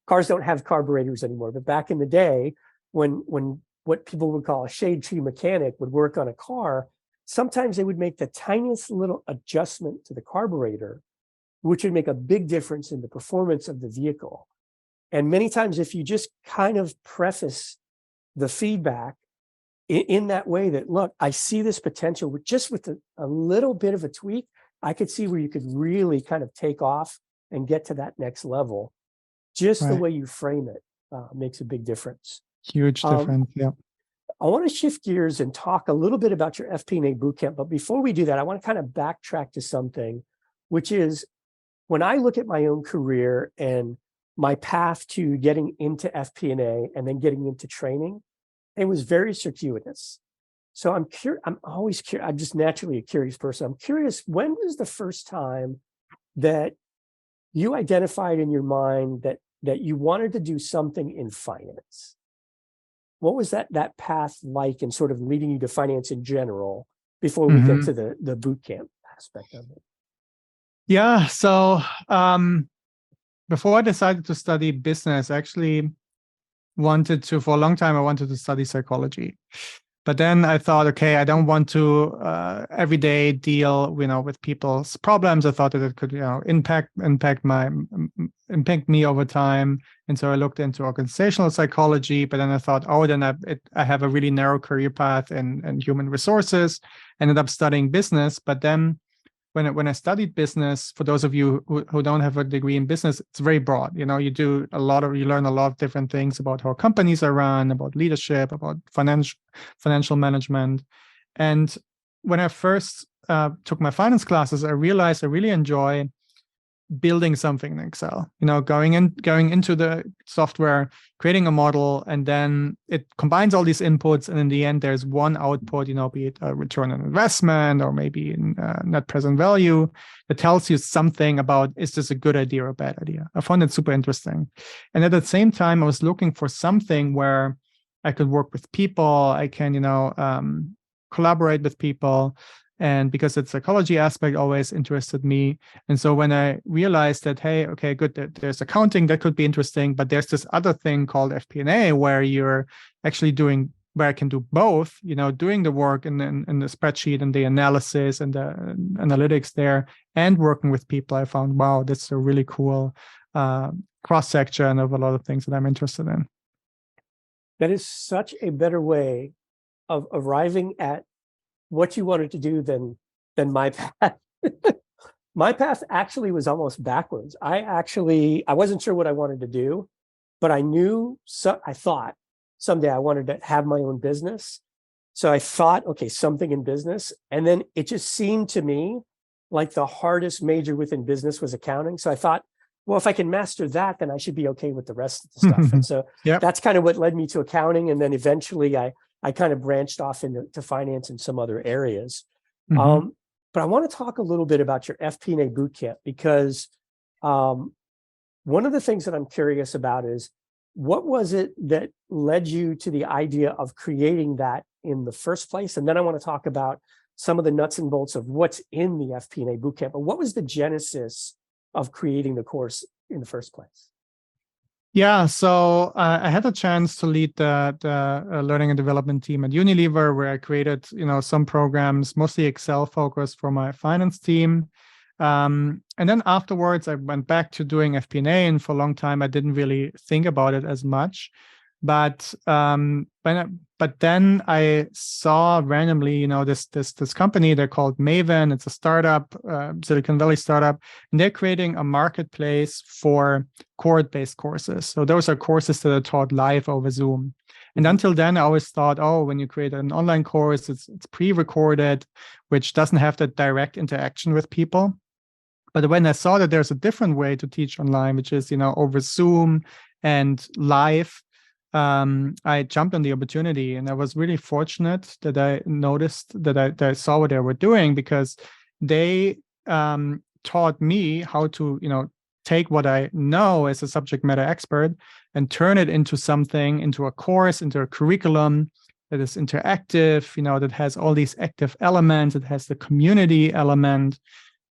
Cars don't have carburetors anymore, but back in the day, when what people would call a shade tree mechanic would work on a car, sometimes they would make the tiniest little adjustment to the carburetor, which would make a big difference in the performance of the vehicle. And many times, if you just kind of preface the feedback in that way, that, look, I see this potential with a little bit of a tweak, I could see where you could really kind of take off and get to that next level. Just Right. the way you frame it makes a big difference. Huge difference. Yeah. I want to shift gears and talk a little bit about your FP&A Bootcamp. But before we do that, I want to kind of backtrack to something, which is when I look at my own career and my path to getting into FP&A and then getting into training, it was very circuitous. So I'm always curious. I'm just naturally a curious person. I'm curious, when was the first time that you identified in your mind that you wanted to do something in finance? What was that path like, and sort of leading you to finance in general before we get to the boot camp aspect of it? Yeah. So before I decided to study business, I actually for a long time, I wanted to study psychology. But then I thought, okay, I don't want to every day deal, with people's problems. I thought that it could, impact me over time. And so I looked into organizational psychology. But then I thought, oh, then I have a really narrow career path in human resources. Ended up studying business. But then when I studied business, for those of you who don't have a degree in business, it's very broad. You learn a lot of different things about how companies are run, about leadership, about financial management. And when I first took my finance classes, I realized I really enjoy building something in Excel, going into the software, creating a model, and then it combines all these inputs. And in the end, there's one output, be it a return on investment or maybe net present value that tells you something about, is this a good idea or a bad idea? I found it super interesting. And at the same time, I was looking for something where I could work with people. I can, collaborate with people. And because the psychology aspect always interested me. And so when I realized that, hey, okay, good, there's accounting that could be interesting, but there's this other thing called FP&A where you're actually where I can do both, doing the work in the spreadsheet and the analysis and the analytics there and working with people, I found, wow, that's a really cool cross-section of a lot of things that I'm interested in. That is such a better way of arriving at what you wanted to do than my path. My path actually was almost backwards. I wasn't sure what I wanted to do, but I thought someday I wanted to have my own business. So I thought, okay, something in business. And then it just seemed to me like the hardest major within business was accounting. So I thought, well, if I can master that, then I should be okay with the rest of the stuff. And so that's kind of what led me to accounting. And then eventually I kind of branched off into finance in some other areas. But I want to talk a little bit about your FP&A Bootcamp, because one of the things that I'm curious about is, what was it that led you to the idea of creating that in the first place? And then I want to talk about some of the nuts and bolts of what's in the FP&A Bootcamp. But what was the genesis of creating the course in the first place? Yeah, so I had a chance to lead the learning and development team at Unilever, where I created, some programs, mostly Excel focused, for my finance team. And then afterwards, I went back to doing FP&A, and for a long time, I didn't really think about it as much. But then I saw randomly, this company, they're called Maven. It's a startup, Silicon Valley startup, and they're creating a marketplace for cohort-based courses. So those are courses that are taught live over Zoom. And until then, I always thought, when you create an online course, it's pre-recorded, which doesn't have that direct interaction with people. But when I saw that there's a different way to teach online, which is, over Zoom and live, I jumped on the opportunity, and I was really fortunate that I noticed that I saw what they were doing, because they taught me how to, take what I know as a subject matter expert and turn it into something, into a course, into a curriculum that is interactive, that has all these active elements. It has the community element.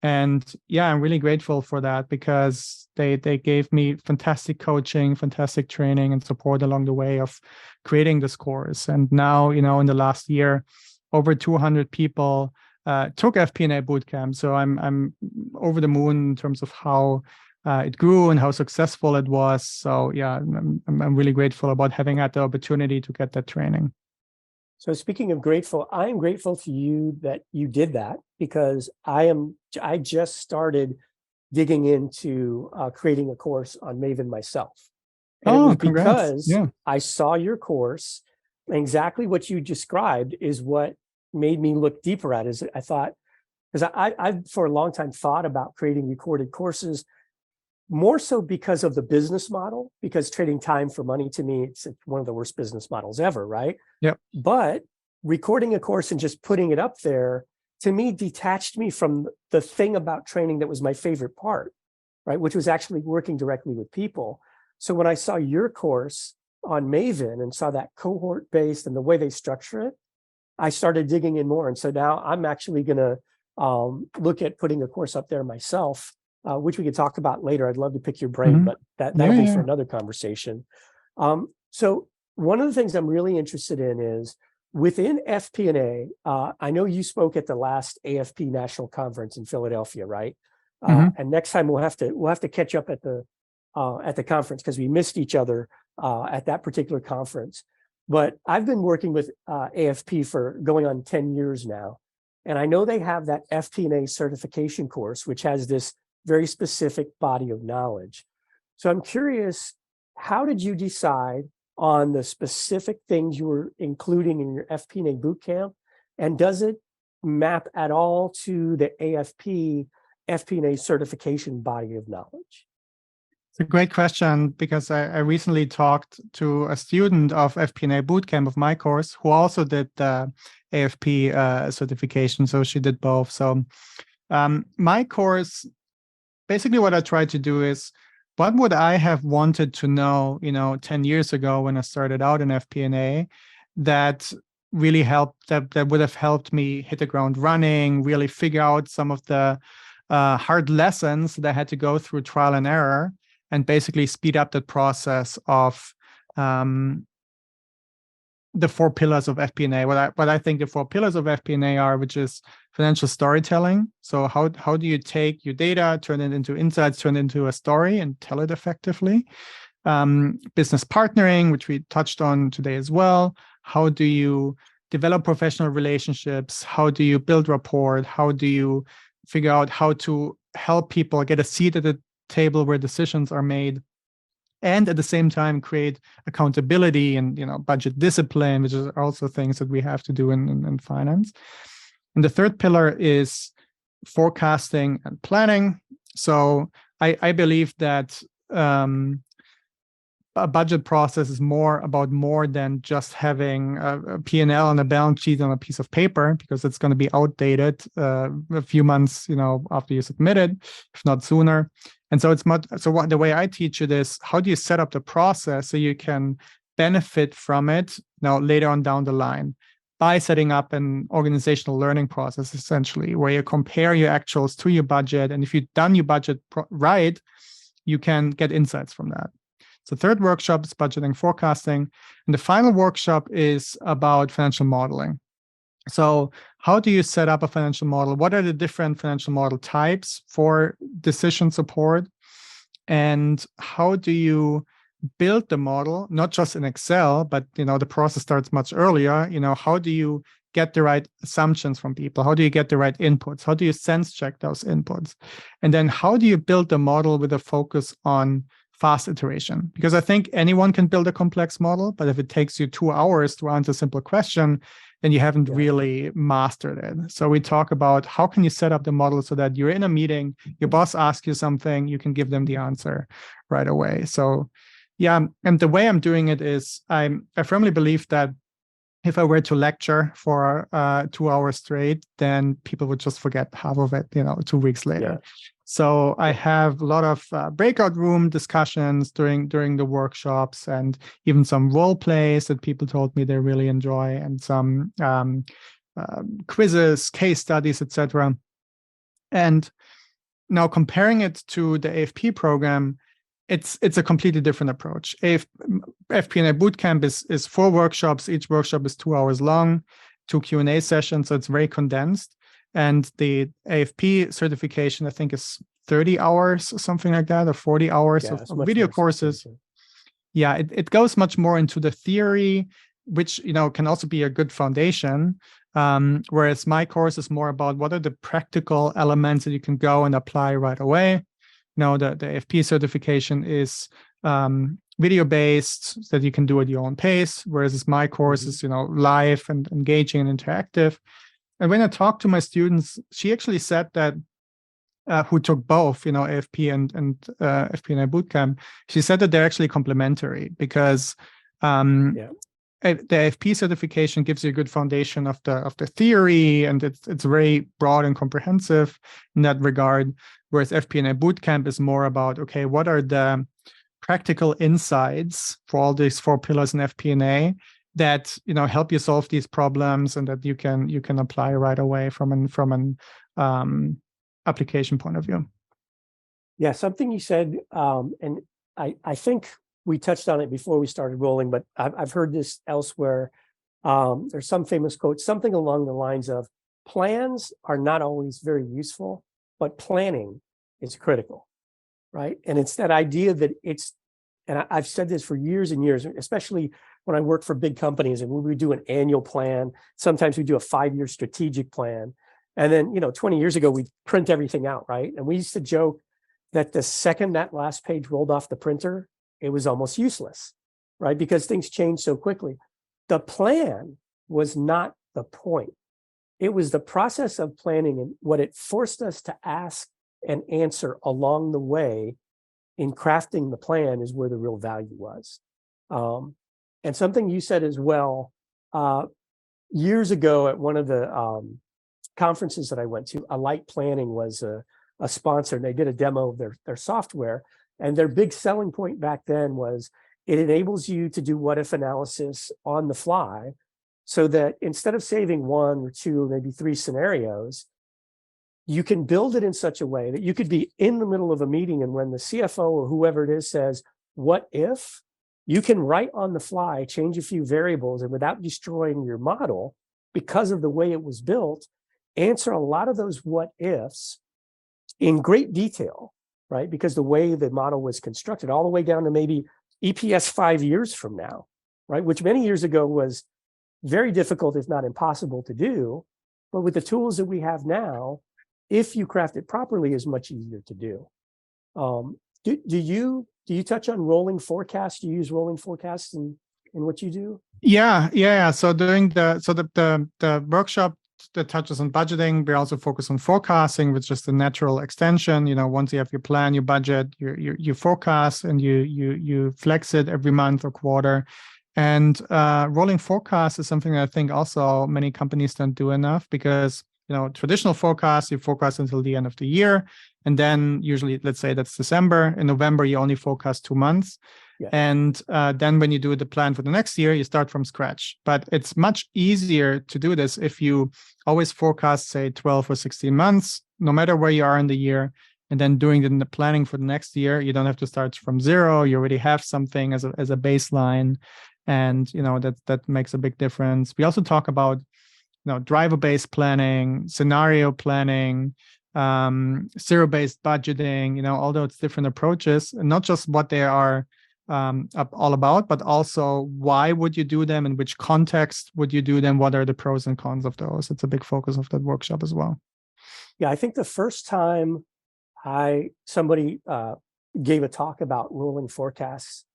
And yeah, I'm really grateful for that, because they gave me fantastic coaching, fantastic training and support along the way of creating this course. And now, in the last year, over 200 people took FP&A Bootcamp. So I'm over the moon in terms of how it grew and how successful it was. So yeah, I'm really grateful about having had the opportunity to get that training. So speaking of grateful, I am grateful to you that you did that, because I just started digging into creating a course on Maven myself. And it was because I saw your course, and exactly what you described is what made me look deeper at it. I thought, because I've for a long time thought about creating recorded courses, more so because of the business model, because trading time for money, to me, it's one of the worst business models ever, right? Yep. But recording a course and just putting it up there, to me, detached me from the thing about training that was my favorite part, right? Which was actually working directly with people. So when I saw your course on Maven and saw that cohort-based and the way they structure it, I started digging in more. And so now I'm actually going to look at putting a course up there myself, which we could talk about later. I'd love to pick your brain, but that'll be for another conversation. So one of the things I'm really interested in is, within FP&A, I know you spoke at the last AFP National Conference in Philadelphia, right? And next time we'll have to catch up at the conference because we missed each other at that particular conference. But I've been working with AFP for going on 10 years now, and I know they have that FP&A certification course, which has this very specific body of knowledge. So I'm curious, how did you decide on the specific things you were including in your FP&A bootcamp? And does it map at all to the AFP FP&A certification body of knowledge? It's a great question because I recently talked to a student of FP&A Bootcamp of my course who also did the AFP certification. So she did both. So my course, basically what I tried to do is, what would I have wanted to know, 10 years ago when I started out in FP&A that really helped, that would have helped me hit the ground running, really figure out some of the hard lessons that I had to go through trial and error, and basically speed up the process of the 4 pillars of FP&A. What I think the 4 pillars of FP&A are, which is financial storytelling. So how do you take your data, turn it into insights, turn it into a story, and tell it effectively? Business partnering, which we touched on today as well. How do you develop professional relationships? How do you build rapport? How do you figure out how to help people get a seat at the table where decisions are made? And at the same time, create accountability and budget discipline, which is also things that we have to do in finance. And the third pillar is forecasting and planning. So I believe that a budget process is more than just having a P&L and a balance sheet on a piece of paper, because it's going to be outdated a few months after you submit it, if not sooner. And so the way I teach it is, how do you set up the process so you can benefit from it now later on down the line by setting up an organizational learning process, essentially, where you compare your actuals to your budget. And if you've done your budget right, you can get insights from that. So third workshop is budgeting forecasting. And the final workshop is about financial modeling. So how do you set up a financial model? What are the different financial model types for decision support? And how do you build the model, not just in Excel, but the process starts much earlier. How do you get the right assumptions from people? How do you get the right inputs? How do you sense check those inputs? And then how do you build the model with a focus on fast iteration? Because I think anyone can build a complex model, but if it takes you 2 hours to answer a simple question, then you haven't really mastered it. So we talk about how can you set up the model so that you're in a meeting, your boss asks you something, you can give them the answer right away. So yeah, and the way I'm doing it is I firmly believe that if I were to lecture for 2 hours straight, then people would just forget half of it, 2 weeks later. Yeah. So I have a lot of breakout room discussions during the workshops, and even some role plays that people told me they really enjoy, and some quizzes, case studies, etc. And now comparing it to the AFP program, it's a completely different approach. FP&A Bootcamp is 4 workshops. Each workshop is 2 hours long, 2 Q&A sessions, so it's very condensed. And the AFP certification, I think, is 30 hours or something like that, or 40 hours of video courses. Yeah, it goes much more into the theory, which can also be a good foundation. Whereas my course is more about what are the practical elements that you can go and apply right away. The AFP certification is video-based, so that you can do at your own pace, whereas my course is live and engaging and interactive. And when I talked to my students, she actually said that who took both, AFP and FP&A Bootcamp, she said that they're actually complementary, because the AFP certification gives you a good foundation of the theory, and it's very broad and comprehensive in that regard. Whereas FP&A Bootcamp is more about, okay, what are the practical insights for all these 4 pillars in FP&A that help you solve these problems, and that you can apply right away from an application point of view. Yeah, something you said, and I think we touched on it before we started rolling, but I've heard this elsewhere. There's some famous quote, something along the lines of plans are not always very useful, but planning is critical, right? And it's that idea that I've said this for years and years, especially when I work for big companies and we do an annual plan. Sometimes we do a 5-year strategic plan. And then, 20 years ago, we print everything out, right? And we used to joke that the second that last page rolled off the printer, it was almost useless, right? Because things change so quickly. The plan was not the point. It was the process of planning and what it forced us to ask and answer along the way in crafting the plan is where the real value was. And something you said as well, years ago at one of the conferences that I went to, Alight Planning was a sponsor, and they did a demo of their software. And their big selling point back then was it enables you to do what if analysis on the fly, so that instead of saving 1 or 2 or maybe 3 scenarios, you can build it in such a way that you could be in the middle of a meeting, and when the CFO or whoever it is says, what if, you can write on the fly, change a few variables, and without destroying your model, because of the way it was built, answer a lot of those what ifs in great detail, right? Because the way the model was constructed, all the way down to maybe EPS 5 years from now, right? Which many years ago was very difficult, if not impossible to do. But with the tools that we have now, if you craft it properly, is much easier to do. Do you touch on rolling forecasts? Do you use rolling forecasts in what you do? Yeah. So doing the workshop that touches on budgeting, we also focus on forecasting, which is the natural extension. Once you have your plan, your budget, you forecast, and you flex it every month or quarter. And rolling forecast is something that I think also many companies don't do enough, because traditional forecast, you forecast until the end of the year, and then usually, let's say that's December. In November, you only forecast 2 months. Yeah. And then when you do the plan for the next year, you start from scratch. But it's much easier to do this if you always forecast, say, 12 or 16 months, no matter where you are in the year. And then doing the planning for the next year, you don't have to start from zero. You already have something as a baseline. And, that makes a big difference. We also talk about, driver-based planning, scenario planning, zero-based budgeting, all those different approaches, and not just what they are all about, but also why would you do them, in which context would you do them, what are the pros and cons of those. It's a big focus of that workshop as well. Yeah, I think the first time somebody gave a talk about rolling forecasts,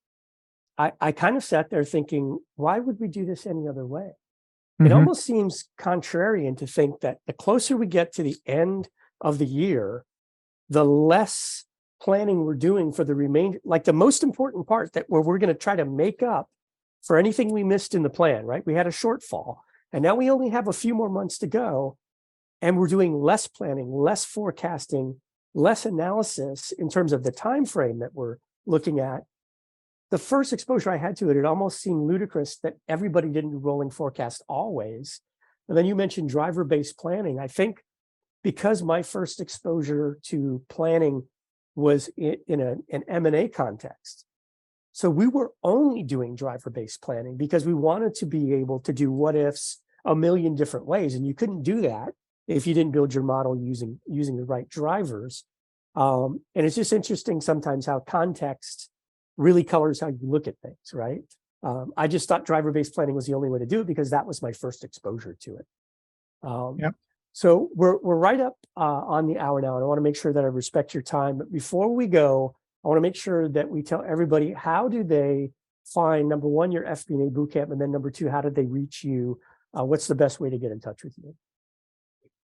I kind of sat there thinking, why would we do this any other way? It almost seems contrarian to think that the closer we get to the end of the year, the less planning we're doing for the remainder, like the most important part, that where we're going to try to make up for anything we missed in the plan, right? We had a shortfall, and now we only have a few more months to go, and we're doing less planning, less forecasting, less analysis in terms of the time frame that we're looking at. The first exposure I had to it, it almost seemed ludicrous that everybody didn't do rolling forecast always. And then you mentioned driver-based planning. I think because my first exposure to planning was in an M&A context. So we were only doing driver-based planning because we wanted to be able to do what ifs a million different ways. And you couldn't do that if you didn't build your model using the right drivers. And it's just interesting sometimes how context really colors how you look at things, right? I just thought driver-based planning was the only way to do it because that was my first exposure to it. Yep. So we're right up on the hour now, and I want to make sure that I respect your time. But before we go, I want to make sure that we tell everybody, how do they find, number one, your FP&A Bootcamp, and then number two, how did they reach you? What's the best way to get in touch with you?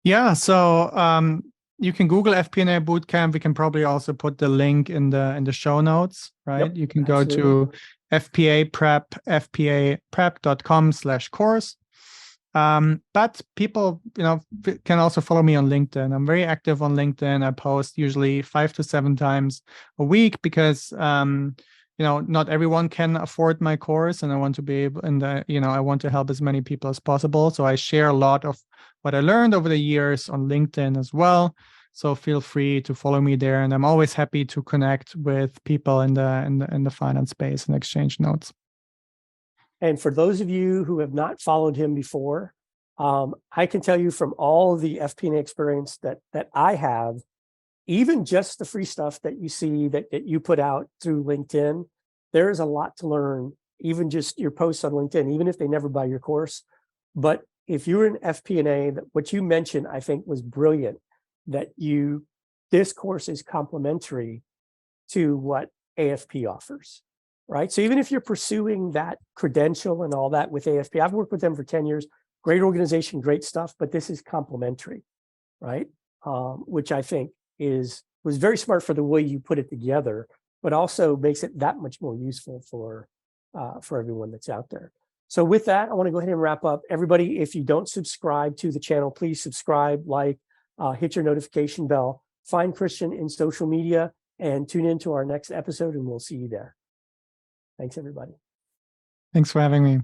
Yeah, so you can Google FP&A Bootcamp. We can probably also put the link in the show notes, right? Yep, you can absolutely. go to fpaprep.com/course. But people, can also follow me on LinkedIn. I'm very active on LinkedIn. I post usually 5 to 7 times a week because, not everyone can afford my course, and I want to be able, and I want to help as many people as possible. So I share a lot of what I learned over the years on LinkedIn as well. So feel free to follow me there, and I'm always happy to connect with people in the finance space and exchange notes. And for those of you who have not followed him before, I can tell you from all the FP&A experience that I have, even just the free stuff that you see that you put out through LinkedIn, there is a lot to learn, even just your posts on LinkedIn, even if they never buy your course. But if you're in FP&A, what you mentioned, I think was brilliant, that this course is complementary to what AFP offers, right? So even if you're pursuing that credential and all that with AFP, I've worked with them for 10 years, great organization, great stuff, but this is complementary, right? Which I think was very smart for the way you put it together, but also makes it that much more useful for everyone that's out there. So with that, I want to go ahead and wrap up. Everybody, if you don't subscribe to the channel, please subscribe, hit your notification bell, find Christian in social media, and tune in to our next episode, and we'll see you there. Thanks, everybody. Thanks for having me.